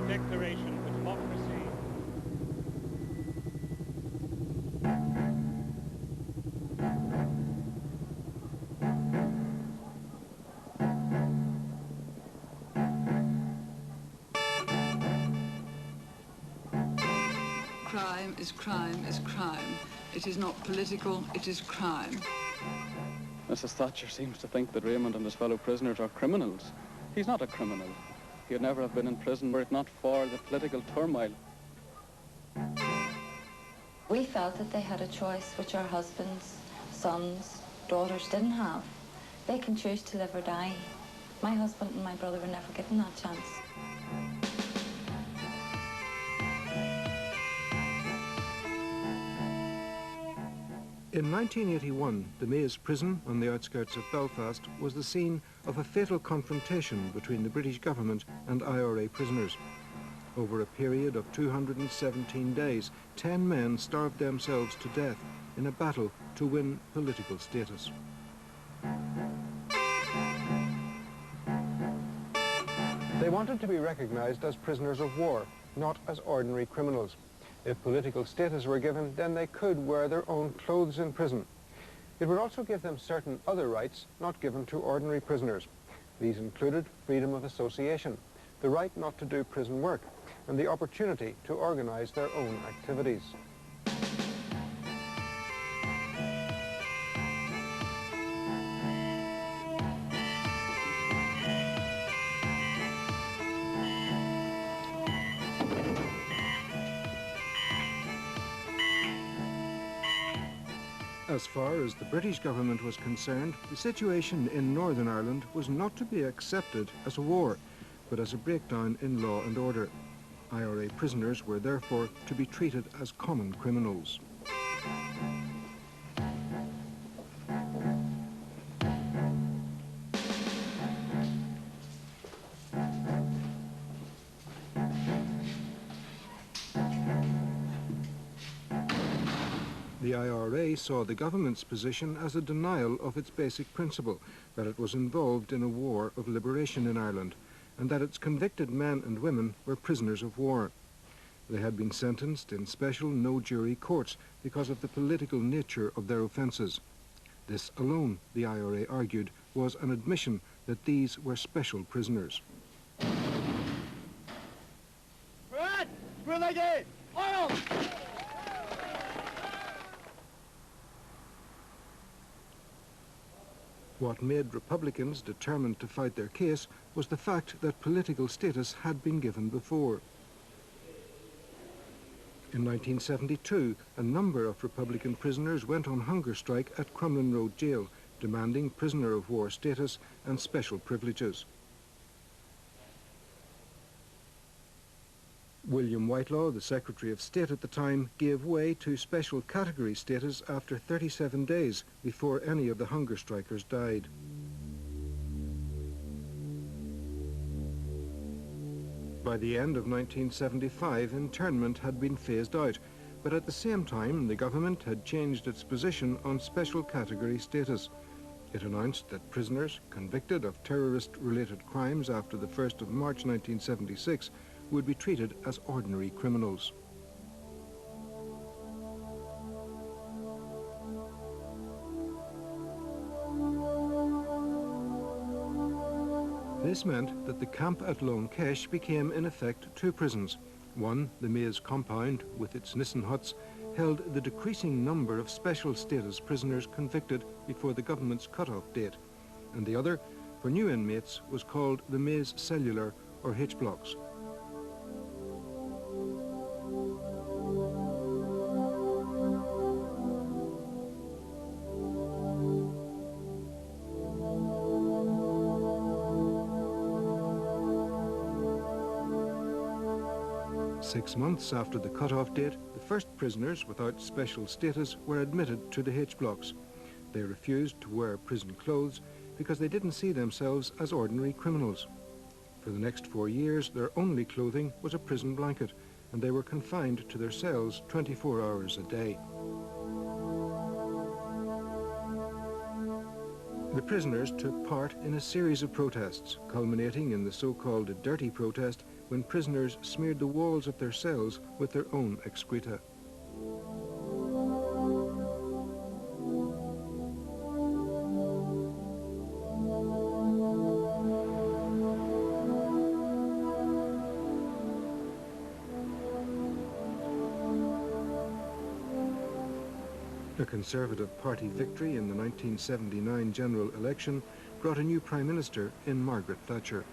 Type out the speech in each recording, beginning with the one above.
Declaration for democracy. Crime is crime is crime. It is not political, it is crime. Mrs. Thatcher seems to think that Raymond and his fellow prisoners are criminals. He's not a criminal. He'd never have been in prison were it not for the political turmoil. We felt that they had a choice which our husbands, sons, daughters didn't have. They can choose to live or die. My husband and my brother were never given that chance. In 1981, the Maze prison on the outskirts of Belfast was the scene of a fatal confrontation between the British government and IRA prisoners. Over a period of 217 days, 10 men starved themselves to death in a battle to win political status. They wanted to be recognized as prisoners of war, not as ordinary criminals. If political status were given, then they could wear their own clothes in prison. It would also give them certain other rights not given to ordinary prisoners. These included freedom of association, the right not to do prison work, and the opportunity to organize their own activities. As far as the British government was concerned, the situation in Northern Ireland was not to be accepted as a war, but as a breakdown in law and order. IRA prisoners were therefore to be treated as common criminals. The IRA saw the government's position as a denial of its basic principle, that it was involved in a war of liberation in Ireland, and that its convicted men and women were prisoners of war. They had been sentenced in special no-jury courts because of the political nature of their offences. This alone, the IRA argued, was an admission that these were special prisoners. What made Republicans determined to fight their case was the fact that political status had been given before. In 1972, a number of Republican prisoners went on hunger strike at Crumlin Road Jail, demanding prisoner of war status and special privileges. William Whitelaw, the Secretary of State at the time, gave way to special category status after 37 days before any of the hunger strikers died. By the end of 1975, internment had been phased out, but at the same time, the government had changed its position on special category status. It announced that prisoners convicted of terrorist-related crimes after the 1st of March 1976 would be treated as ordinary criminals. This meant that the camp at Lone Kesh became in effect two prisons. One, the Maze compound with its Nissen huts, held the decreasing number of special status prisoners convicted before the government's cut-off date, and the other, for new inmates, was called the Maze Cellular or H-blocks. Six months after the cut-off date, the first prisoners without special status were admitted to the H-blocks. They refused to wear prison clothes because they didn't see themselves as ordinary criminals. For the next 4 years, their only clothing was a prison blanket, and they were confined to their cells 24 hours a day. The prisoners took part in a series of protests, culminating in the so-called dirty protest, when prisoners smeared the walls of their cells with their own excreta. A Conservative Party victory in the 1979 general election brought a new Prime Minister in Margaret Thatcher.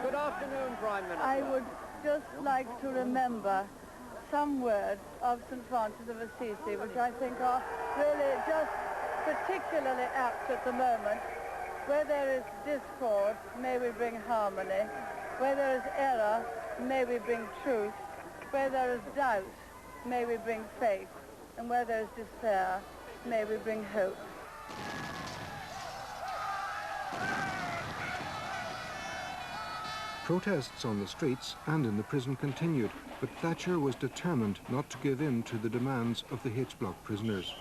Good afternoon, Prime Minister. I would just like to remember some words of St. Francis of Assisi, which I think are really just particularly apt at the moment. Where there is discord, may we bring harmony. Where there is error, may we bring truth. Where there is doubt, may we bring faith. And where there is despair, may we bring hope. Protests on the streets and in the prison continued, but Thatcher was determined not to give in to the demands of the H-Block prisoners.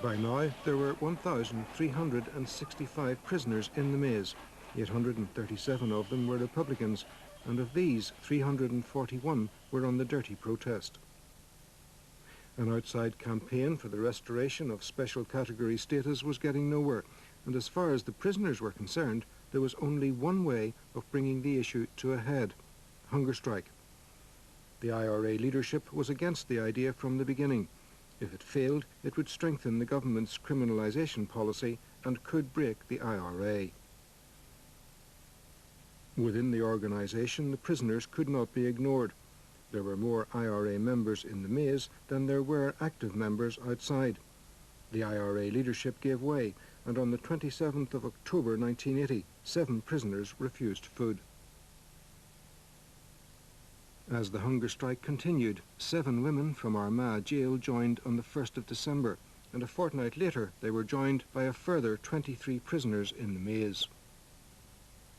By now, there were 1,365 prisoners in the maze. 837 of them were Republicans, and of these, 341 were on the dirty protest. An outside campaign for the restoration of special category status was getting nowhere, and as far as the prisoners were concerned, there was only one way of bringing the issue to a head: hunger strike. The IRA leadership was against the idea from the beginning. If it failed, it would strengthen the government's criminalisation policy and could break the IRA. Within the organisation, the prisoners could not be ignored. There were more IRA members in the maze than there were active members outside. The IRA leadership gave way, and on the 27th of October 1980, 7 prisoners refused food. As the hunger strike continued, 7 women from Armagh jail joined on the 1st of December, and a fortnight later they were joined by a further 23 prisoners in the maze.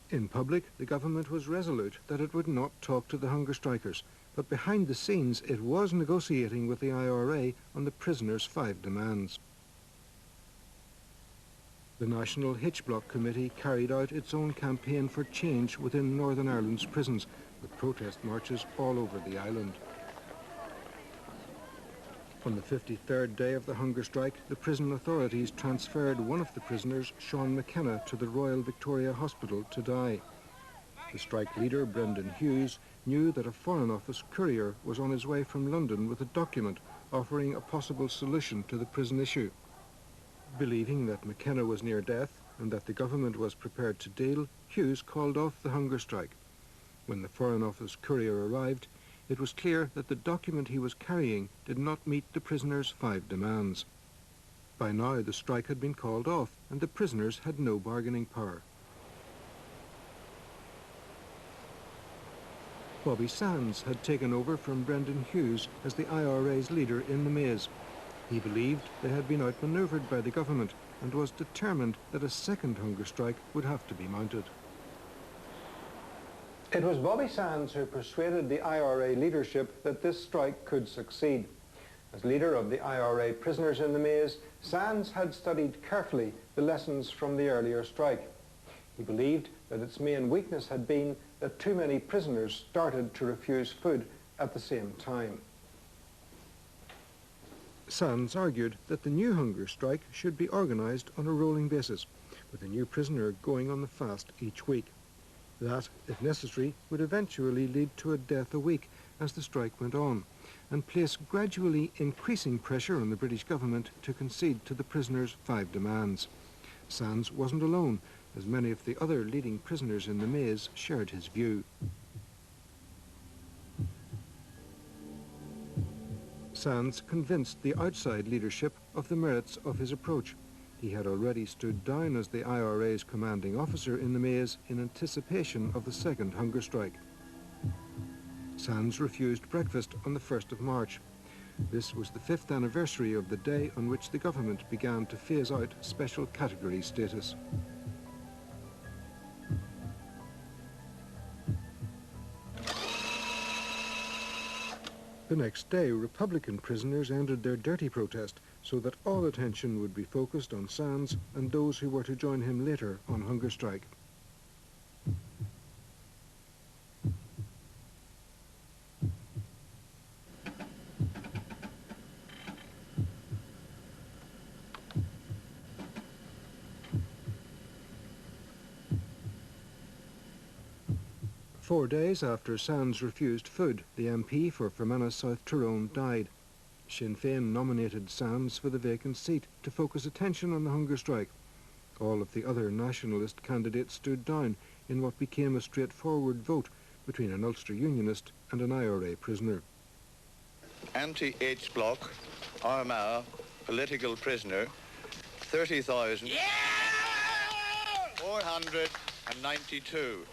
In public, the government was resolute that it would not talk to the hunger strikers, but behind the scenes it was negotiating with the IRA on the prisoners' 5 demands. The National H-Block Committee carried out its own campaign for change within Northern Ireland's prisons, with protest marches all over the island. On the 53rd day of the hunger strike, the prison authorities transferred one of the prisoners, Sean McKenna, to the Royal Victoria Hospital to die. The strike leader, Brendan Hughes, knew that a Foreign Office courier was on his way from London with a document offering a possible solution to the prison issue. Believing that McKenna was near death and that the government was prepared to deal, Hughes called off the hunger strike. When the Foreign Office courier arrived, it was clear that the document he was carrying did not meet the prisoners' 5 demands. By now the strike had been called off and the prisoners had no bargaining power. Bobby Sands had taken over from Brendan Hughes as the IRA's leader in the maze. He believed they had been outmanoeuvred by the government and was determined that a second hunger strike would have to be mounted. It was Bobby Sands who persuaded the IRA leadership that this strike could succeed. As leader of the IRA prisoners in the maze, Sands had studied carefully the lessons from the earlier strike. He believed that its main weakness had been that too many prisoners started to refuse food at the same time. Sands argued that the new hunger strike should be organised on a rolling basis, with a new prisoner going on the fast each week. That, if necessary, would eventually lead to a death a week as the strike went on, and place gradually increasing pressure on the British government to concede to the prisoners' 5 demands. Sands wasn't alone, as many of the other leading prisoners in the maze shared his view. Sands convinced the outside leadership of the merits of his approach. He had already stood down as the IRA's commanding officer in the maze in anticipation of the second hunger strike. Sands refused breakfast on the 1st of March. This was the 5th anniversary of the day on which the government began to phase out special category status. The next day, Republican prisoners ended their dirty protest so that all attention would be focused on Sands and those who were to join him later on hunger strike. Four days after Sands refused food, the MP for Fermanagh South Tyrone died. Sinn Féin nominated Sands for the vacant seat to focus attention on the hunger strike. All of the other nationalist candidates stood down in what became a straightforward vote between an Ulster Unionist and an IRA prisoner. Anti-H Block, Armagh, political prisoner, 30,492.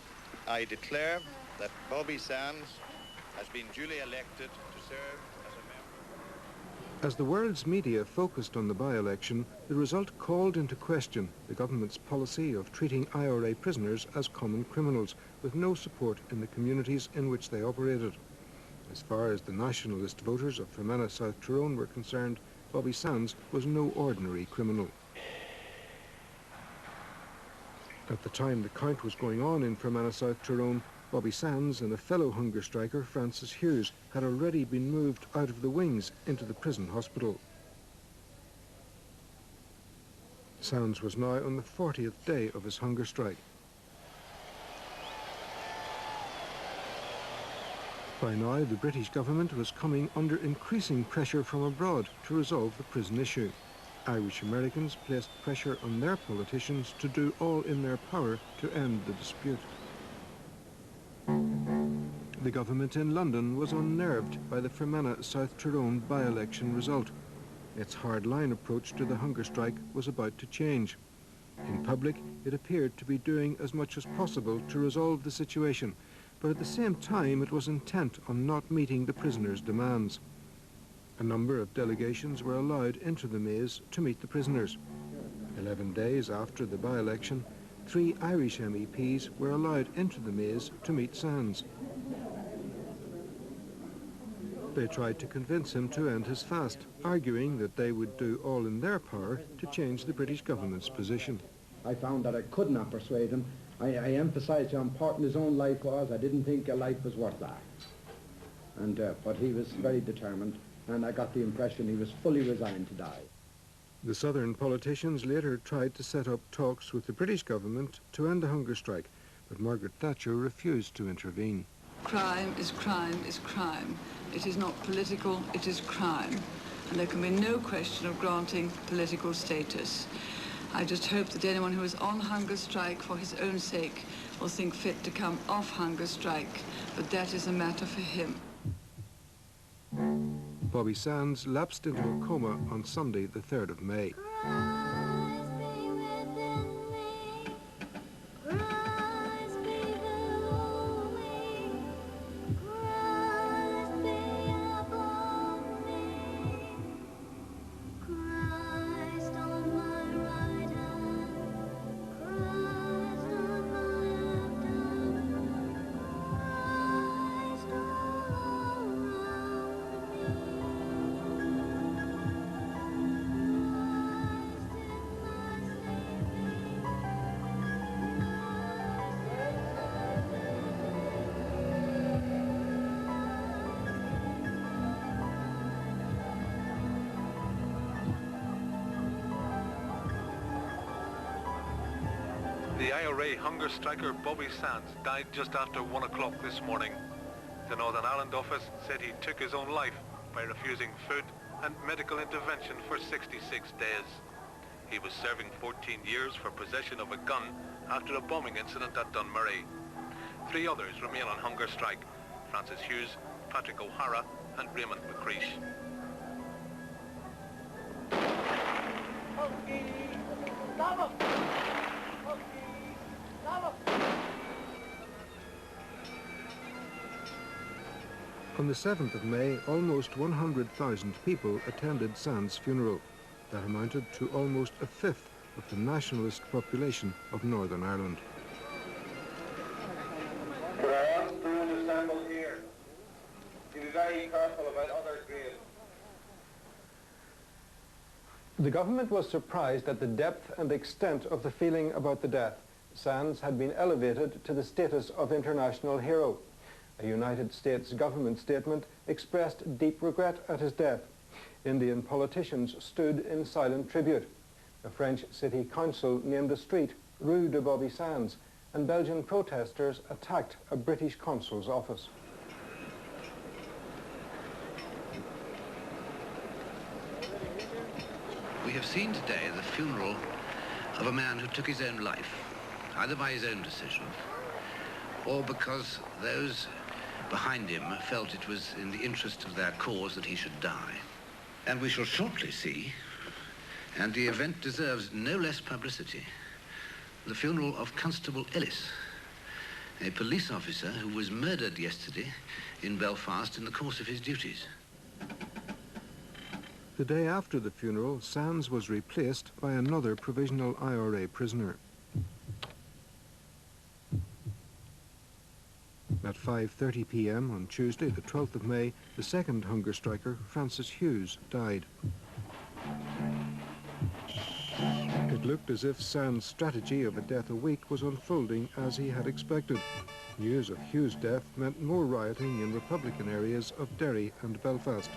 I declare that Bobby Sands has been duly elected to serve as a member. As the world's media focused on the by-election, the result called into question the government's policy of treating IRA prisoners as common criminals, with no support in the communities in which they operated. As far as the nationalist voters of Fermanagh South Tyrone were concerned, Bobby Sands was no ordinary criminal. At the time the count was going on in Fermanagh South Tyrone, Bobby Sands and a fellow hunger striker, Francis Hughes, had already been moved out of the wings into the prison hospital. Sands was now on the 40th day of his hunger strike. By now, the British government was coming under increasing pressure from abroad to resolve the prison issue. Irish Americans placed pressure on their politicians to do all in their power to end the dispute. The government in London was unnerved by the Fermanagh South Tyrone by-election result. Its hard-line approach to the hunger strike was about to change. In public, it appeared to be doing as much as possible to resolve the situation, but at the same time it was intent on not meeting the prisoners' demands. A number of delegations were allowed into the maze to meet the prisoners. 11 days after the by-election, 3 Irish MEPs were allowed into the maze to meet Sands. They tried to convince him to end his fast, arguing that they would do all in their power to change the British government's position. I found that I could not persuade him. I emphasised how important his own life was. I didn't think a life was worth that. But he was very determined, and I got the impression he was fully resigned to die. The southern politicians later tried to set up talks with the British government to end the hunger strike, but Margaret Thatcher refused to intervene. Crime is crime is crime. It is not political, it is crime. And there can be no question of granting political status. I just hope that anyone who is on hunger strike for his own sake will think fit to come off hunger strike, but that is a matter for him. Bobby Sands lapsed into a coma on Sunday, the 3rd of May. The IRA hunger striker Bobby Sands died just after 1 o'clock this morning. The Northern Ireland office said he took his own life by refusing food and medical intervention for 66 days. He was serving 14 years for possession of a gun after a bombing incident at Dunmurray. 3 others remain on hunger strike: Francis Hughes, Patrick O'Hara and Raymond McCreesh. On the 7th of May, almost 100,000 people attended Sands' funeral. That amounted to almost a fifth of the nationalist population of Northern Ireland. Could I ask those assembled here to be very careful about other graves? The government was surprised at the depth and extent of the feeling about the death. Sands had been elevated to the status of international hero. A United States government statement expressed deep regret at his death. Indian politicians stood in silent tribute. A French city council named a street Rue de Bobby Sands, and Belgian protesters attacked a British consul's office. We have seen today the funeral of a man who took his own life, either by his own decision or because those behind him felt it was in the interest of their cause that he should die. And we shall shortly see, and the event deserves no less publicity, the funeral of Constable Ellis, a police officer who was murdered yesterday in Belfast in the course of his duties. The day after the funeral, Sands was replaced by another provisional IRA prisoner. At 5:30 p.m. on Tuesday, the 12th of May, the second hunger striker, Francis Hughes, died. It looked as if Sands' strategy of a death a week was unfolding as he had expected. News of Hughes' death meant more rioting in Republican areas of Derry and Belfast.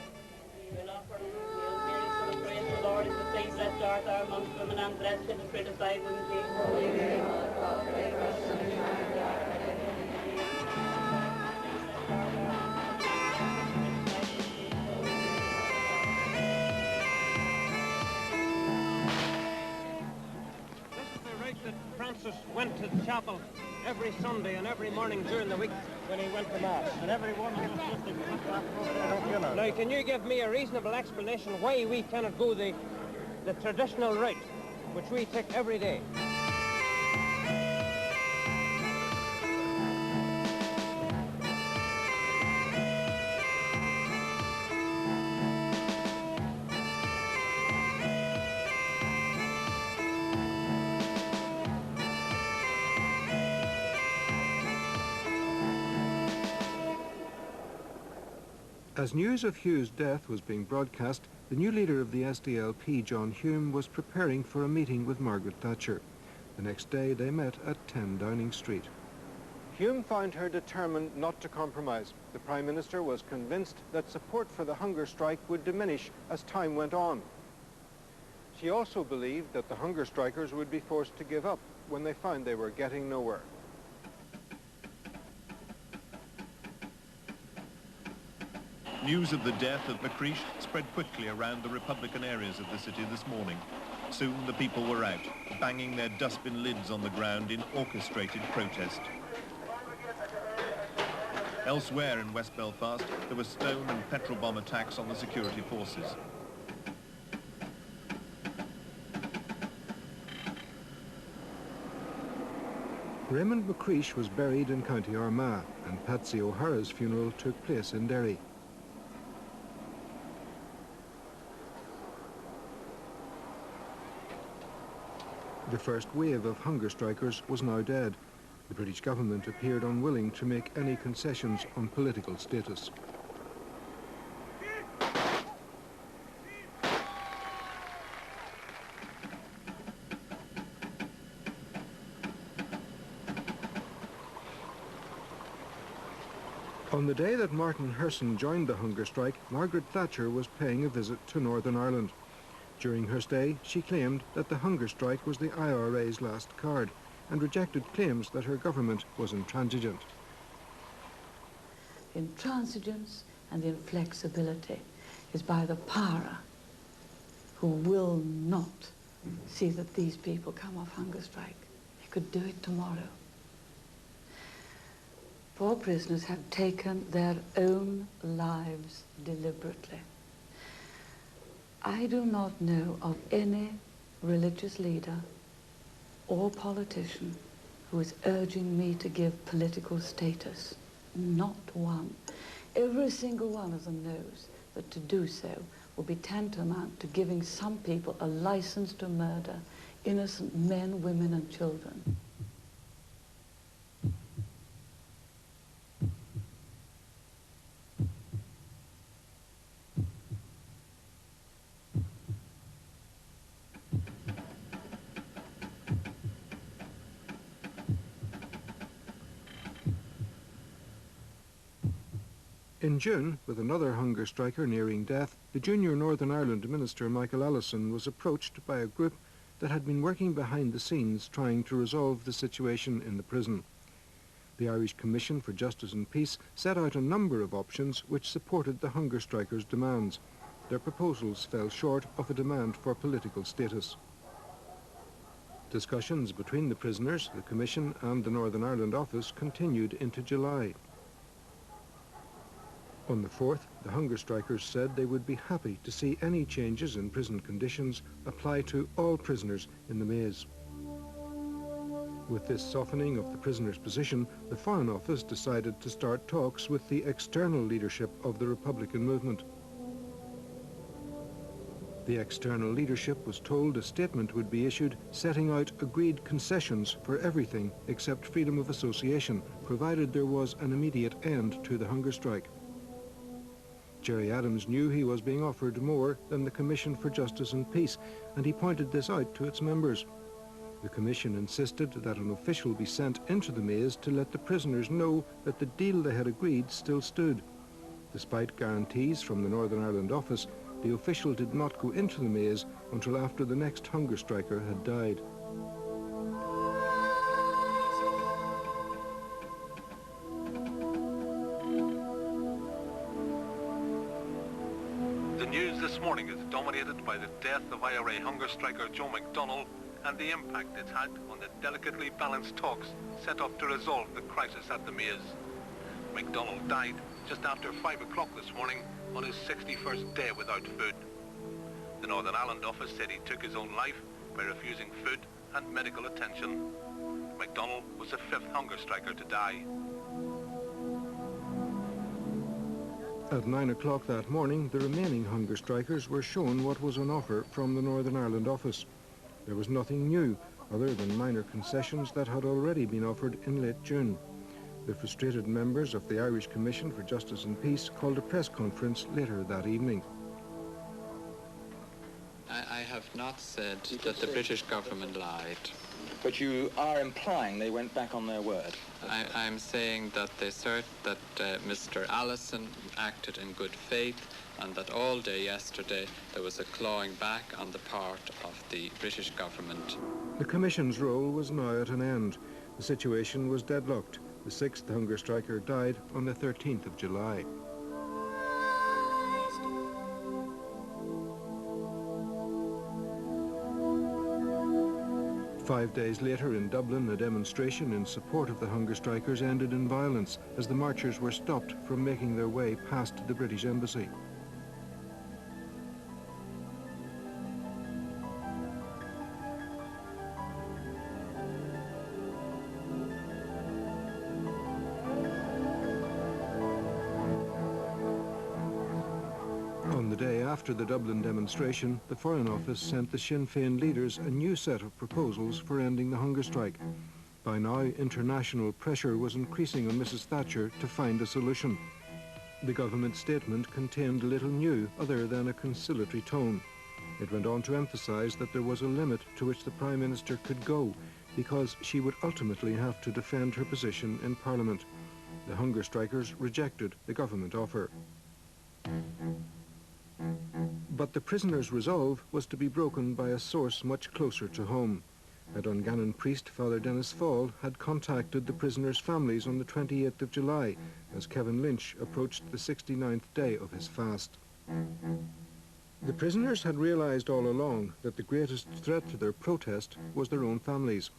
Francis went to the chapel every Sunday and every morning during the week when he went to Mass. And every one of us just went to that funeral. Now, can you give me a reasonable explanation why we cannot go the traditional route, which we take every day? As news of Hughes' death was being broadcast, the new leader of the SDLP, John Hume, was preparing for a meeting with Margaret Thatcher. The next day they met at 10 Downing Street. Hume found her determined not to compromise. The Prime Minister was convinced that support for the hunger strike would diminish as time went on. She also believed that the hunger strikers would be forced to give up when they found they were getting nowhere. News of the death of McCreesh spread quickly around the Republican areas of the city this morning. Soon the people were out, banging their dustbin lids on the ground in orchestrated protest. Elsewhere in West Belfast, there were stone and petrol bomb attacks on the security forces. Raymond McCreesh was buried in County Armagh, and Patsy O'Hara's funeral took place in Derry. The first wave of hunger strikers was now dead. The British government appeared unwilling to make any concessions on political status. On the day that Martin Herson joined the hunger strike, Margaret Thatcher was paying a visit to Northern Ireland. During her stay, she claimed that the hunger strike was the IRA's last card and rejected claims that her government was intransigent. Intransigence and inflexibility is by the power who will not see that these people come off hunger strike. They could do it tomorrow. Poor prisoners have taken their own lives deliberately. I do not know of any religious leader or politician who is urging me to give political status. Not one. Every single one of them knows that to do so will be tantamount to giving some people a license to murder innocent men, women and children. In June, with another hunger striker nearing death, the junior Northern Ireland Minister Michael Allison was approached by a group that had been working behind the scenes trying to resolve the situation in the prison. The Irish Commission for Justice and Peace set out a number of options which supported the hunger strikers' demands. Their proposals fell short of a demand for political status. Discussions between the prisoners, the Commission and the Northern Ireland office continued into July. On the 4th, the hunger strikers said they would be happy to see any changes in prison conditions apply to all prisoners in the maze. With this softening of the prisoners' position, the Foreign Office decided to start talks with the external leadership of the Republican movement. The external leadership was told a statement would be issued setting out agreed concessions for everything except freedom of association, provided there was an immediate end to the hunger strike. Gerry Adams knew he was being offered more than the Commission for Justice and Peace, and he pointed this out to its members. The Commission insisted that an official be sent into the maze to let the prisoners know that the deal they had agreed still stood. Despite guarantees from the Northern Ireland office, the official did not go into the maze until after the next hunger striker had died. The news this morning is dominated by the death of IRA hunger striker Joe McDonnell and the impact it's had on the delicately balanced talks set up to resolve the crisis at the maze. McDonnell died just after 5 o'clock this morning on his 61st day without food. The Northern Ireland office said he took his own life by refusing food and medical attention. McDonnell was the 5th hunger striker to die. At 9 o'clock that morning, the remaining hunger strikers were shown what was on offer from the Northern Ireland office. There was nothing new, other than minor concessions that had already been offered in late June. The frustrated members of the Irish Commission for Justice and Peace called a press conference later that evening. I have not said that the British government lied. But you are implying they went back on their word. I'm saying that they assert that Mr. Allison acted in good faith and that all day yesterday there was a clawing back on the part of the British government. The Commission's role was now at an end. The situation was deadlocked. The 6th hunger striker died on the 13th of July. Five days later in Dublin, a demonstration in support of the hunger strikers ended in violence as the marchers were stopped from making their way past the British embassy. On the day after the Dublin demonstration, the Foreign Office sent the Sinn Féin leaders a new set of proposals for ending the hunger strike. By now, international pressure was increasing on Mrs. Thatcher to find a solution. The government statement contained little new other than a conciliatory tone. It went on to emphasise that there was a limit to which the Prime Minister could go, because she would ultimately have to defend her position in Parliament. The hunger strikers rejected the government offer. But the prisoners' resolve was to be broken by a source much closer to home. A Dungannon priest, Father Dennis Fall, had contacted the prisoners' families on the 28th of July as Kevin Lynch approached the 69th day of his fast. The prisoners had realised all along that the greatest threat to their protest was their own families.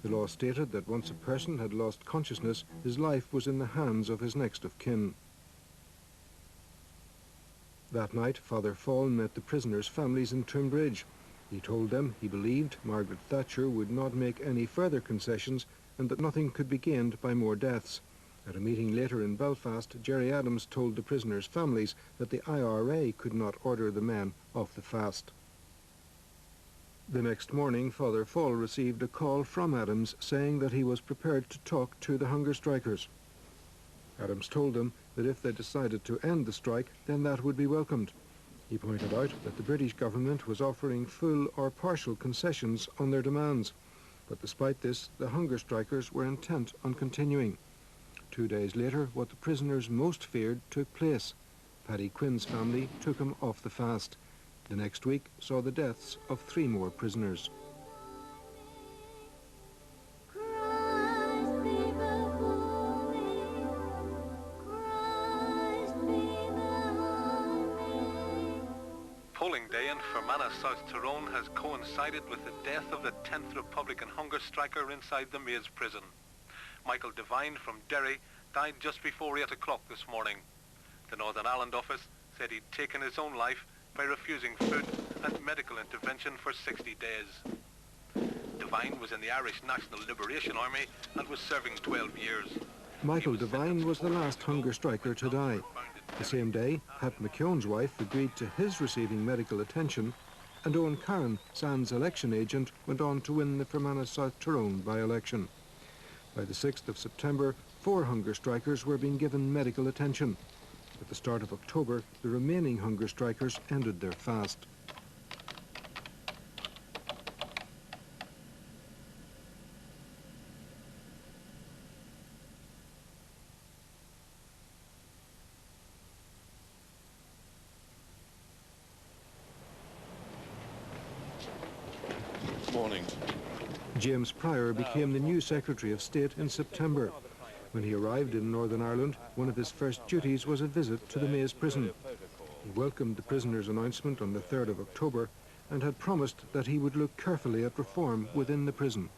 The law stated that once a person had lost consciousness, his life was in the hands of his next of kin. That night, Father Fall met the prisoners' families in Turnbridge. He told them he believed Margaret Thatcher would not make any further concessions and that nothing could be gained by more deaths. At a meeting later in Belfast, Gerry Adams told the prisoners' families that the IRA could not order the men off the fast. The next morning, Father Fall received a call from Adams saying that he was prepared to talk to the hunger strikers. Adams told them that if they decided to end the strike, then that would be welcomed. He pointed out that the British government was offering full or partial concessions on their demands, but despite this, the hunger strikers were intent on continuing. 2 days later, what the prisoners most feared took place. Paddy Quinn's family took him off the fast. The next week saw the deaths of 3 more prisoners. Polling day in Fermanagh, South Tyrone has coincided with the death of the 10th Republican hunger striker inside the Maze prison. Michael Devine from Derry died just before 8 o'clock this morning. The Northern Ireland office said he'd taken his own life by refusing food and medical intervention for 60 days. Devine was in the Irish National Liberation Army and was serving 12 years. Michael Devine was the last hunger striker to die. The same day, Pat McKeown's wife agreed to his receiving medical attention, and Owen Curran, Sand's election agent, went on to win the Fermanagh South Tyrone by-election. By the 6th of September, 4 hunger strikers were being given medical attention. At the start of October, the remaining hunger strikers ended their fast. Morning. James Pryor became the new Secretary of State in September. When he arrived in Northern Ireland, one of his first duties was a visit to the Maze prison. He welcomed the prisoner's announcement on the 3rd of October and had promised that he would look carefully at reform within the prison.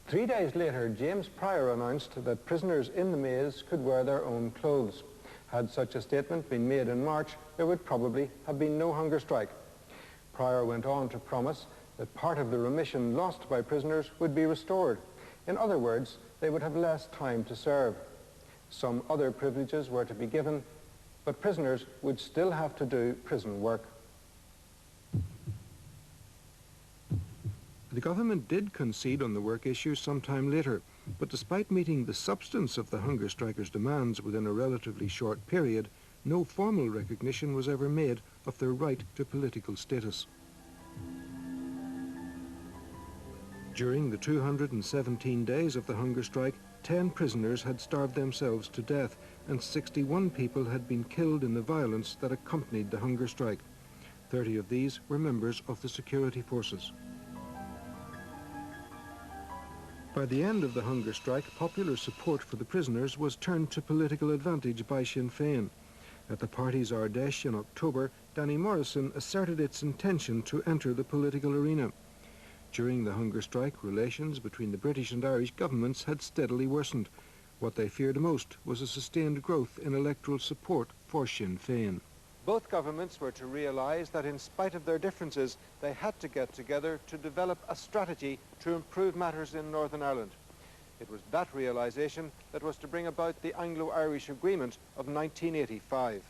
3 days later, James Pryor announced that prisoners in the Maze could wear their own clothes. Had such a statement been made in March, there would probably have been no hunger strike. Pryor went on to promise that part of the remission lost by prisoners would be restored. In other words, they would have less time to serve. Some other privileges were to be given, but prisoners would still have to do prison work. The government did concede on the work issue sometime later, but despite meeting the substance of the hunger strikers' demands within a relatively short period, no formal recognition was ever made of their right to political status. During the 217 days of the hunger strike, 10 prisoners had starved themselves to death, and 61 people had been killed in the violence that accompanied the hunger strike. 30 of these were members of the security forces. By the end of the hunger strike, popular support for the prisoners was turned to political advantage by Sinn Féin. At the party's Ardèche in October, Danny Morrison asserted its intention to enter the political arena. During the hunger strike, relations between the British and Irish governments had steadily worsened. What they feared most was a sustained growth in electoral support for Sinn Féin. Both governments were to realise that in spite of their differences, they had to get together to develop a strategy to improve matters in Northern Ireland. It was that realisation that was to bring about the Anglo-Irish Agreement of 1985.